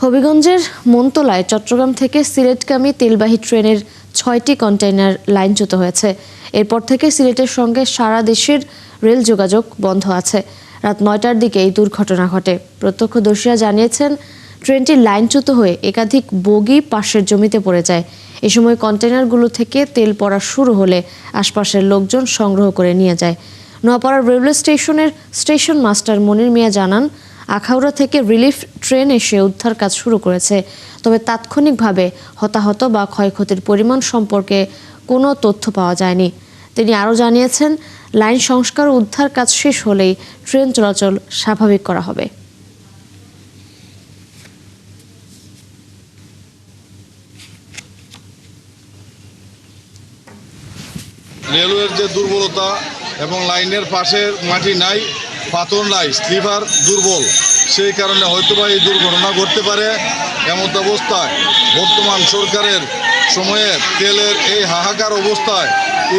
হবিগঞ্জের মনতলায় চট্টগ্রাম থেকে সিলেটগামী তেলবাহী ট্রেনের ৬টি কন্টেইনার লাইনচ্যুত হয়েছে। এরপর থেকে সিলেটের সঙ্গে সারা দেশের রেল যোগাযোগ বন্ধ আছে। রাত ৯টার দিকে এই দুর্ঘটনা ঘটে। প্রত্যক্ষদর্শীরা জানিয়েছেন, ট্রেনটি লাইনচ্যুত হয়ে একাধিক বগি পাশের জমিতে পড়ে যায়। এ সময় কন্টেইনারগুলো থেকে তেল পড়া শুরু হলে আশপাশের লোকজন সংগ্রহ করে নিয়ে যায়। নোয়াপাড়া রেলওয়ে স্টেশনের স্টেশন মাস্টার মনির মিয়া জানান, আখাউড়া থেকে রিলিফ ট্রেন এসে উদ্ধার কাজ শুরু করেছে। তবে তাৎক্ষণিকভাবে হতাহত বা ক্ষয়ক্ষতির পরিমাণ সম্পর্কে কোনো তথ্য পাওয়া যায়নি। তিনি আরও জানিয়েছেন, লাইন সংস্কার ও উদ্ধার কাজ শেষ হলেই ট্রেন চলাচল স্বাভাবিক করা হবে। রেলওয়ের যে দুর্বলতা এবং লাইনের পাশে মাটি নাই, পাথর নাই, স্লিপার দুর্বল, সেই কারণে হয়তোবা এই দুর্ঘটনা ঘটতে পারে। এমত অবস্থায় বর্তমান সরকারের সময়ে তেলের এই হাহাকার অবস্থায়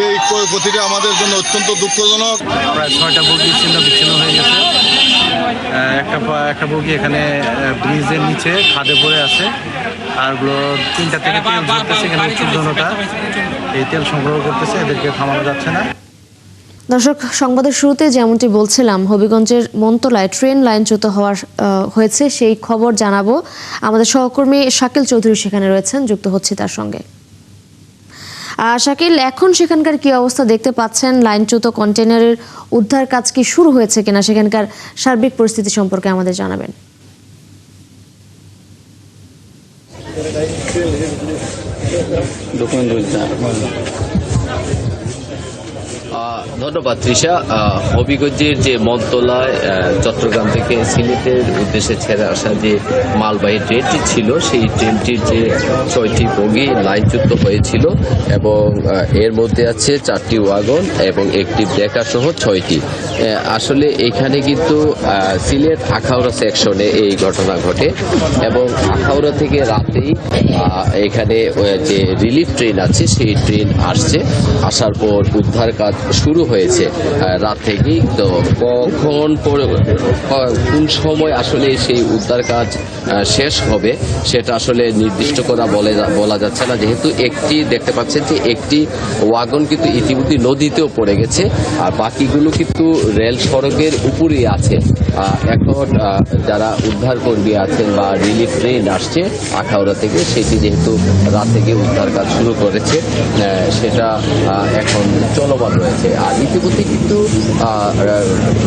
এই ক্ষয়ক্ষতিটা আমাদের জন্য অত্যন্ত দুঃখজনক। প্রায় 6টা বগি ছিন্ন বিচ্ছিন্ন হয়ে গেছে। একটা বগি এখানে ব্রিজের নিচে খাদে পড়ে আছে, আর 3টা থেকে তেল ঝরতেছে। এখানে উচ্চজনতা এই তেল সংগ্রহ করতেছে, এদেরকে থামানো যাচ্ছে না। দর্শক, সংবাদের শুরুতে যেমনটি বলছিলাম, হবিগঞ্জের মনতলায় ট্রেন লাইনচ্যুত হয়েছে সেই খবর জানাবো। আমাদের সহকর্মী শাকিল চৌধুরী সেখানে রয়েছেন, যুক্ত হচ্ছে তার সঙ্গে। শাকিল, এখন সেখানকার কি অবস্থা দেখতে পাচ্ছেন? লাইনচ্যুত কন্টেইনারের উদ্ধার কাজ কি শুরু হয়েছে কিনা, সেখানকার সার্বিক পরিস্থিতি সম্পর্কে আমাদের জানাবেন। ধন্যবাদ তৃষা। হবিগঞ্জের যে মনতলায় চট্টগ্রাম থেকে সিলেটের উদ্দেশ্যে ছেড়ে আসা যে মালবাহী ট্রেনটি ছিল, সেই ট্রেনটির যে 6টি বগি লাইনচ্যুত হয়েছিল এবং এর মধ্যে আছে 4টি ওয়াগন এবং একটি ব্রেকার সহ 6টি। আসলে এখানে কিন্তু সিলেট আখাউড়া সেকশনে এই ঘটনা ঘটে এবং আখাউড়া থেকে রাতেই এখানে যে রিলিফ ট্রেন আছে সেই ট্রেন আসছে। আসার পর উদ্ধার কাজ শুরু হয়েছে রাত থেকেই। তো কোন সময় আসলে সেই উদ্ধার কাজ শেষ হবে সেটা আসলে নির্দিষ্ট করা বলা যাচ্ছে না, যেহেতু একটি দেখতে পাচ্ছেন যে একটি ওয়াগন কিন্তু ইতিমধ্যে নদীতেও পড়ে গেছে, আর বাকিগুলো কিন্তু রেল সড়কের উপরেই আছে। এখন যারা উদ্ধার কর্মী আছেন বা রিলিফ ট্রেন আসছে আখাউড়া থেকে, সেটি যেহেতু রাত থেকে উদ্ধার কাজ শুরু করেছে, সেটা এখন চলমান রয়েছে। আর ইতিমধ্যে কিন্তু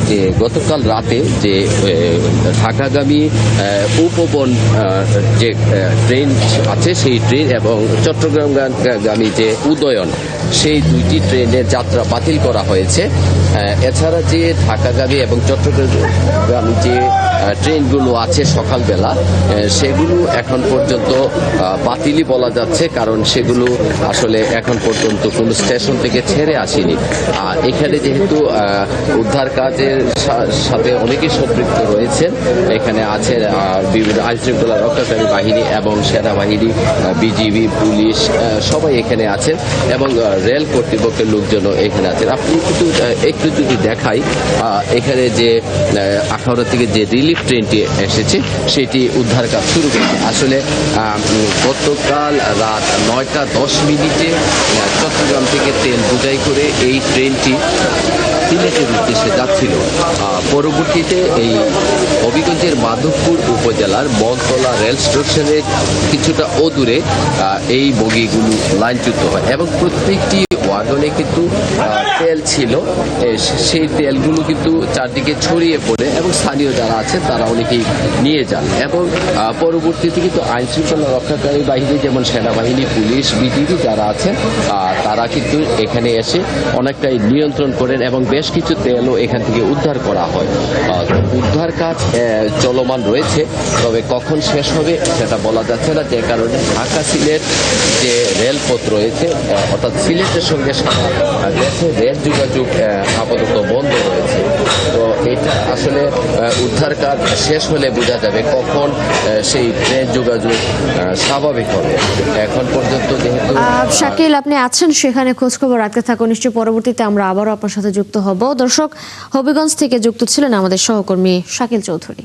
যে গতকাল রাতে যে ঢাকাগামী উপবন যে ট্রেন আছে সেই ট্রেন এবং চট্টগ্রামগামী যে উদয়ন, সেই 2টি ট্রেনের যাত্রা বাতিল করা হয়েছে। এছাড়া যে ঢাকাগামী এবং চট্টগ্রামগামী যে ট্রেনগুলো আছে সকালবেলা, সেগুলো এখন পর্যন্ত বাতিলই বলা যাচ্ছে, কারণ সেগুলো আসলে এখন পর্যন্ত কোনো স্টেশন থেকে ছেড়ে আসেনি। আর এখানে যেহেতু উদ্ধার কাজের সাথে অনেকেই সম্পৃক্ত রয়েছেন, এখানে আছে বিভিন্ন আইনশৃঙ্খলা রক্ষাকারী বাহিনী এবং সেনাবাহিনী, বিজিবি, পুলিশ, সবাই এখানে আছেন এবং রেল কর্তৃপক্ষের লোকজনও এখানে আছেন। আপনি কিন্তু একটু যদি দেখাই, এখানে যে আখাউড়া থেকে যে রিলিফ ট্রেনটি এসেছে সেটি উদ্ধার কাজ শুরু করেছে। আসলে গতকাল রাত 9টা 10 মিনিটে চট্টগ্রাম থেকে তেল বোঝাই করে এই ট্রেনটি সিলেটের উদ্দেশ্যে যাচ্ছিল। পরবর্তীতে এই হবিগঞ্জের মাধবপুর উপজেলার মনতলা রেল স্টেশনের কিছুটা অদূরে এই বগিগুলো লাইনচ্যুত হয় এবং প্রত্যেকটি ওয়াগনে কিন্তু তেল ছিল। সেই তেলগুলো কিন্তু চারদিকে ছড়িয়ে পড়ে এবং স্থানীয় যারা আছেন তারা অনেকেই নিয়ে যান এবং পরবর্তীতে কিন্তু আইনশৃঙ্খলা রক্ষাকারী বাহিনী যেমন সেনাবাহিনী, পুলিশ, বিজিবি যারা আছেন তারা কিন্তু এখানে এসে অনেকটাই নিয়ন্ত্রণ করেন এবং বেশ কিছু তেলও এখান থেকে উদ্ধার করা হয়। উদ্ধার কাজ চলমান রয়েছে, তবে কখন শেষ হবে সেটা বলা যাচ্ছে না, যে কারণে ঢাকা সিলেট যে রেলপথ রয়েছে, অর্থাৎ সিলেটের সঙ্গে সারা দেশের রেল যোগাযোগ আপাতত বন্ধ রয়েছে। তো এটা আসলে উদ্ধার কাজ শেষ হলে বোঝা যাবে কখন সেই ট্রেন যোগাযোগ স্বাভাবিক হবে। এখন পর্যন্ত যেহেতু শাকিল, আপনি আছেন সেখানে, খোঁজখবর রাখতে থাকুন। নিশ্চয়ই পরবর্তীতে আমরা আবারও আপনার সাথে যুক্ত হব। দর্শক, হবিগঞ্জ থেকে যুক্ত ছিলেন আমাদের সহকর্মী শাকিল চৌধুরী।